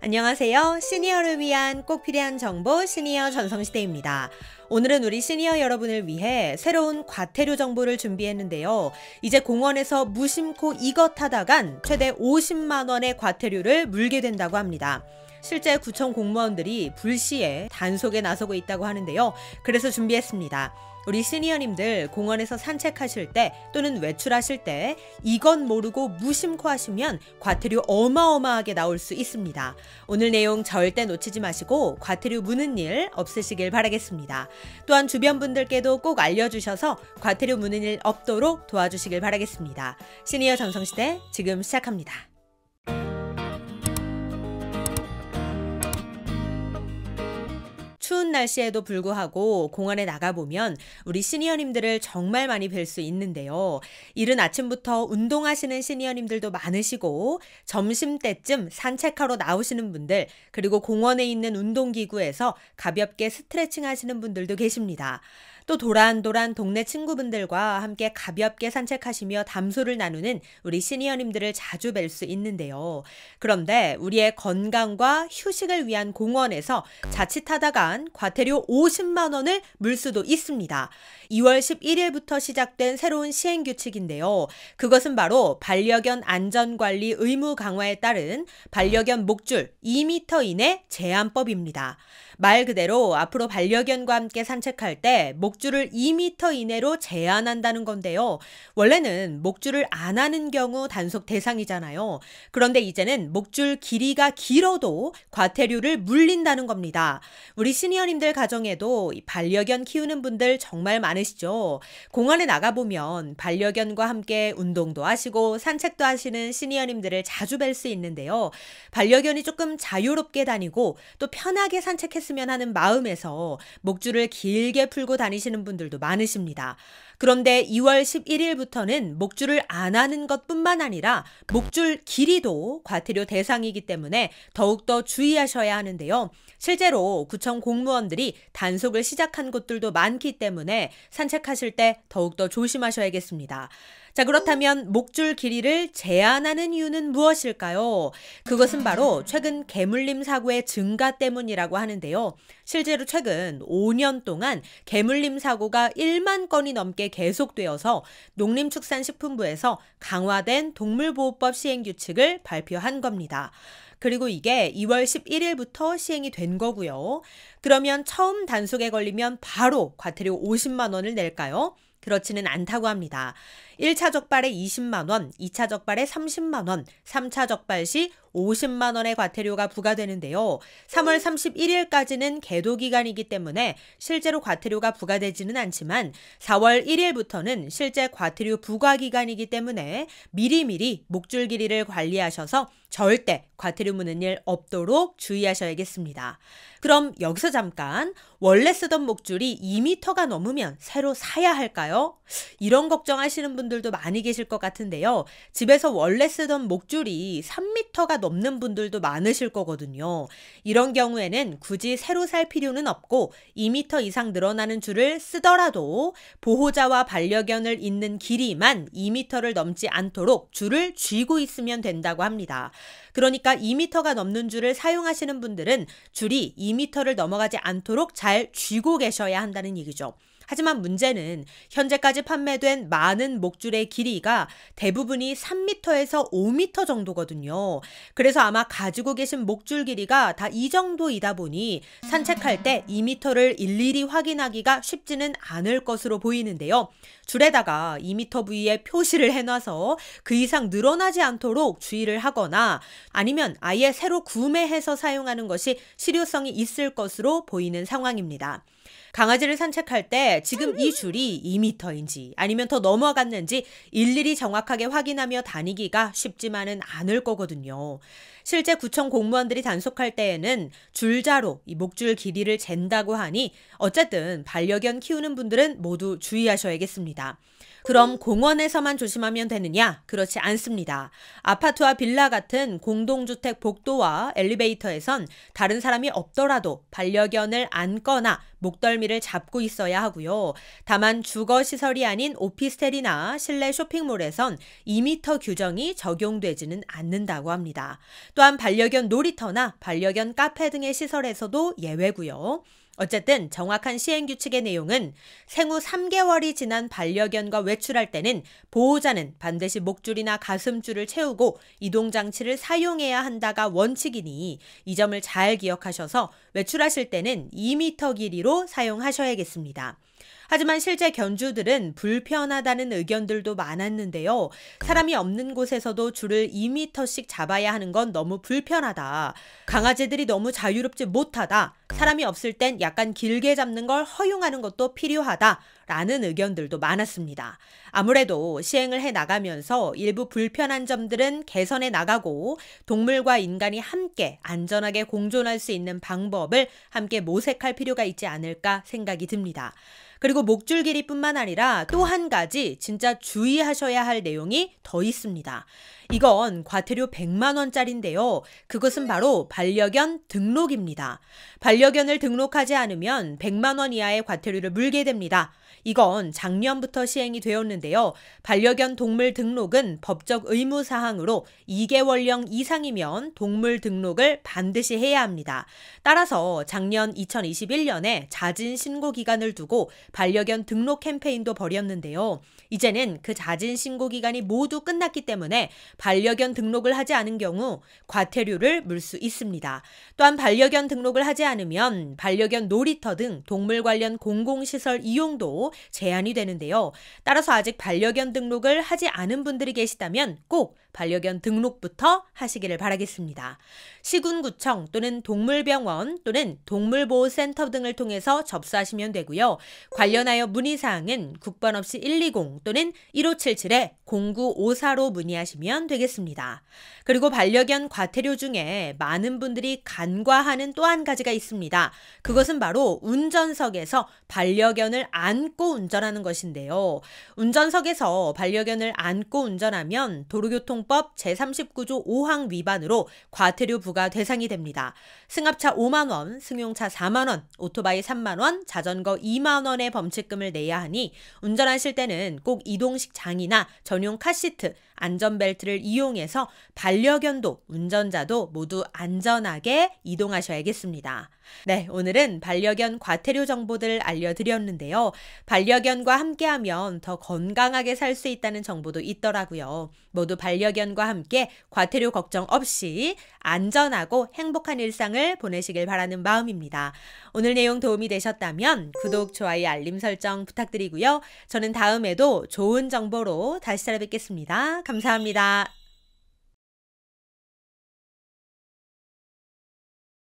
안녕하세요. 시니어를 위한 꼭 필요한 정보 시니어 전성시대입니다. 오늘은 우리 시니어 여러분을 위해 새로운 과태료 정보를 준비했는데요. 이제 공원에서 무심코 이것 하다간 최대 50만 원의 과태료를 물게 된다고 합니다. 실제 구청 공무원들이 불시에 단속에 나서고 있다고 하는데요. 그래서 준비했습니다. 우리 시니어님들 공원에서 산책하실 때 또는 외출하실 때 이건 모르고 무심코 하시면 과태료 어마어마하게 나올 수 있습니다. 오늘 내용 절대 놓치지 마시고 과태료 무는 일 없으시길 바라겠습니다. 또한 주변 분들께도 꼭 알려주셔서 과태료 무는 일 없도록 도와주시길 바라겠습니다. 시니어 전성시대 지금 시작합니다. 추운 날씨에도 불구하고 공원에 나가보면 우리 시니어님들을 정말 많이 뵐 수 있는데요. 이른 아침부터 운동하시는 시니어님들도 많으시고 점심때쯤 산책하러 나오시는 분들 그리고 공원에 있는 운동기구에서 가볍게 스트레칭 하시는 분들도 계십니다. 또 도란도란 동네 친구분들과 함께 가볍게 산책하시며 담소를 나누는 우리 시니어님들을 자주 뵐 수 있는데요. 그런데 우리의 건강과 휴식을 위한 공원에서 자칫하다간 과태료 50만 원을 물 수도 있습니다. 2월 11일부터 시작된 새로운 시행규칙인데요. 그것은 바로 반려견 안전관리 의무 강화에 따른 반려견 목줄 2m 이내 제한법입니다. 말 그대로 앞으로 반려견과 함께 산책할 때 목줄을 2m 이내로 제한한다는 건데요. 원래는 목줄을 안 하는 경우 단속 대상이잖아요. 그런데 이제는 목줄 길이가 길어도 과태료를 물린다는 겁니다. 우리 시니어님들 가정에도 반려견 키우는 분들 정말 많으시죠? 공원에 나가보면 반려견과 함께 운동도 하시고 산책도 하시는 시니어님들을 자주 뵐 수 있는데요. 반려견이 조금 자유롭게 다니고 또 편하게 산책했으면 하는 마음에서 목줄을 길게 풀고 다니시는 분들도 많으십니다. 그런데 2월 11일부터는 목줄을 안 하는 것뿐만 아니라 목줄 길이도 과태료 대상이기 때문에 더욱더 주의하셔야 하는데요. 실제로 구청 공무원들이 단속을 시작한 곳들도 많기 때문에 산책하실 때 더욱더 조심하셔야겠습니다. 자, 그렇다면 목줄 길이를 제한하는 이유는 무엇일까요? 그것은 바로 최근 개물림 사고의 증가 때문이라고 하는데요. 실제로 최근 5년 동안 개물림 사고가 1만 건이 넘게 계속되어서 농림축산식품부에서 강화된 동물보호법 시행규칙을 발표한 겁니다. 그리고 이게 2월 11일부터 시행이 된 거고요. 그러면 처음 단속에 걸리면 바로 과태료 50만 원을 낼까요? 그렇지는 않다고 합니다. 1차 적발에 20만 원, 2차 적발에 30만 원, 3차 적발 시 50만 원의 과태료가 부과되는데요. 3월 31일까지는 계도 기간이기 때문에 실제로 과태료가 부과되지는 않지만 4월 1일부터는 실제 과태료 부과 기간이기 때문에 미리미리 목줄 길이를 관리하셔서 절대 과태료 무는 일 없도록 주의하셔야겠습니다. 그럼 여기서 잠깐 원래 쓰던 목줄이 2m가 넘으면 새로 사야 할까요? 이런 걱정하시는 분들도 많이 계실 것 같은데요. 집에서 원래 쓰던 목줄이 3m가 넘는 분들도 많으실 거거든요. 이런 경우에는 굳이 새로 살 필요는 없고 2m 이상 늘어나는 줄을 쓰더라도 보호자와 반려견을 잇는 길이만 2m를 넘지 않도록 줄을 쥐고 있으면 된다고 합니다. 그러니까 2m가 넘는 줄을 사용하시는 분들은 줄이 2m를 넘어가지 않도록 잘 쥐고 계셔야 한다는 얘기죠. 하지만 문제는 현재까지 판매된 많은 목줄의 길이가 대부분이 3m에서 5m 정도거든요. 그래서 아마 가지고 계신 목줄 길이가 다 이 정도이다 보니 산책할 때 2m를 일일이 확인하기가 쉽지는 않을 것으로 보이는데요. 줄에다가 2m 부위에 표시를 해놔서 그 이상 늘어나지 않도록 주의를 하거나 아니면 아예 새로 구매해서 사용하는 것이 실효성이 있을 것으로 보이는 상황입니다. 강아지를 산책할 때 지금 이 줄이 2m인지 아니면 더 넘어갔는지 일일이 정확하게 확인하며 다니기가 쉽지만은 않을 거거든요. 실제 구청 공무원들이 단속할 때에는 줄자로 이 목줄 길이를 잰다고 하니 어쨌든 반려견 키우는 분들은 모두 주의하셔야겠습니다. 그럼 공원에서만 조심하면 되느냐? 그렇지 않습니다. 아파트와 빌라 같은 공동주택 복도와 엘리베이터에선 다른 사람이 없더라도 반려견을 안거나 목덜미를 잡고 있어야 하고요. 다만 주거시설이 아닌 오피스텔이나 실내 쇼핑몰에선 2m 규정이 적용되지는 않는다고 합니다. 또한 반려견 놀이터나 반려견 카페 등의 시설에서도 예외고요. 어쨌든 정확한 시행규칙의 내용은 생후 3개월이 지난 반려견과 외출할 때는 보호자는 반드시 목줄이나 가슴줄을 채우고 이동장치를 사용해야 한다가 원칙이니 이 점을 잘 기억하셔서 외출하실 때는 2m 길이로 사용하셔야겠습니다. 하지만 실제 견주들은 불편하다는 의견들도 많았는데요. 사람이 없는 곳에서도 줄을 2m씩 잡아야 하는 건 너무 불편하다. 강아지들이 너무 자유롭지 못하다. 사람이 없을 땐 약간 길게 잡는 걸 허용하는 것도 필요하다. 라는 의견들도 많았습니다. 아무래도 시행을 해 나가면서 일부 불편한 점들은 개선해 나가고 동물과 인간이 함께 안전하게 공존할 수 있는 방법을 함께 모색할 필요가 있지 않을까 생각이 듭니다. 그리고 목줄 길이뿐만 아니라 또 한 가지 진짜 주의하셔야 할 내용이 더 있습니다. 이건 과태료 100만 원짜리인데요. 그것은 바로 반려견 등록입니다. 반려견을 등록하지 않으면 100만 원 이하의 과태료를 물게 됩니다. 이건 작년부터 시행이 되었는데요. 반려견 동물 등록은 법적 의무 사항으로 2개월령 이상이면 동물 등록을 반드시 해야 합니다. 따라서 작년 2021년에 자진 신고 기간을 두고 반려견 등록 캠페인도 벌였는데요. 이제는 그 자진 신고 기간이 모두 끝났기 때문에 반려견 등록을 하지 않은 경우 과태료를 물 수 있습니다. 또한 반려견 등록을 하지 않으면 반려견 놀이터 등 동물 관련 공공시설 이용도 제한이 되는데요. 따라서 아직 반려견 등록을 하지 않은 분들이 계시다면 꼭 반려견 등록부터 하시기를 바라겠습니다. 시군구청 또는 동물병원 또는 동물보호센터 등을 통해서 접수하시면 되고요. 관련하여 문의사항은 국번 없이 120 또는 1577-0954로 문의하시면 되겠습니다. 그리고 반려견 과태료 중에 많은 분들이 간과하는 또 한 가지가 있습니다. 그것은 바로 운전석에서 반려견을 안고 운전하는 것인데요. 운전석에서 반려견을 안고 운전하면 도로교통법 제39조 5항 위반으로 과태료 부과 대상이 됩니다. 승합차 5만 원, 승용차 4만 원, 오토바이 3만 원, 자전거 2만 원의 범칙금을 내야 하니 운전하실 때는 꼭 이동식 장이나 전용 카시트, 안전벨트를 이용해서 반려견도 운전자도 모두 안전하게 이동하셔야겠습니다. 네, 오늘은 반려견 과태료 정보들 알려드렸는데요. 반려견과 함께하면 더 건강하게 살 수 있다는 정보도 있더라고요. 모두 반려견과 함께 과태료 걱정 없이 안전하고 행복한 일상을 보내시길 바라는 마음입니다. 오늘 내용 도움이 되셨다면 구독, 좋아요, 알림 설정 부탁드리고요. 저는 다음에도 좋은 정보로 다시 찾아뵙겠습니다. 감사합니다.